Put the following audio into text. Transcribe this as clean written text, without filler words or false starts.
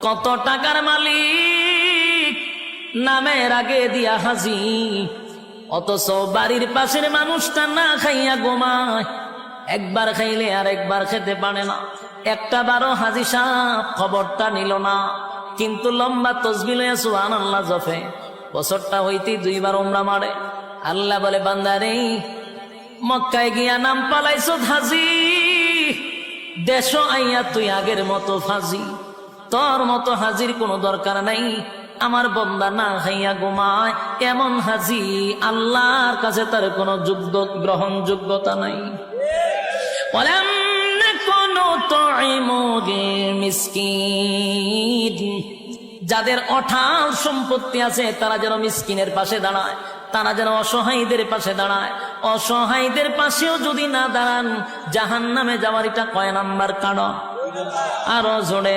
কত টাকার মালিক নামের আগে দিয়া হাজি, অথচ বাড়ির পাশের মানুষটা না খাইয়া ঘুমায়। একবার খাইলে আর একবার খেতে পারে না। একটা বারো হাজি সাহেব খবরটা নিল না, কিন্তু লম্বা তসবিহ লইয়া সুবহানাল্লাহ জপে। বছরটা হইতেই 2 বার উমরা মারে। আল্লাহ বলে, বান্দারে মক্কায় গিয়া নাম পালাইছো হাজি, দেশ আইয়া তুই আগের মতো ফাজি। তোর মতো হাজির কোনো দরকার নাই। আমার বন্দা না খাইয়া ঘুমায়, এমন হাজি আল্লাহর কাছে তার কোনো গ্রহণযোগ্যতা নাই। ওয়ালাম নাকুনু তুইমুল মিসকিন, যাদের অঢাল সম্পত্তি আছে তারা যেন মিসকিনের পাশে দাঁড়ায়, তারা যেন অসহায়ীদের পাশে দাঁড়ায়। অসহায়ীদের পাশেও যদি না দাঁড়ান, জাহান্নামে যাওয়ার এটা কয় নাম্বার কারণ? আরো জোরে।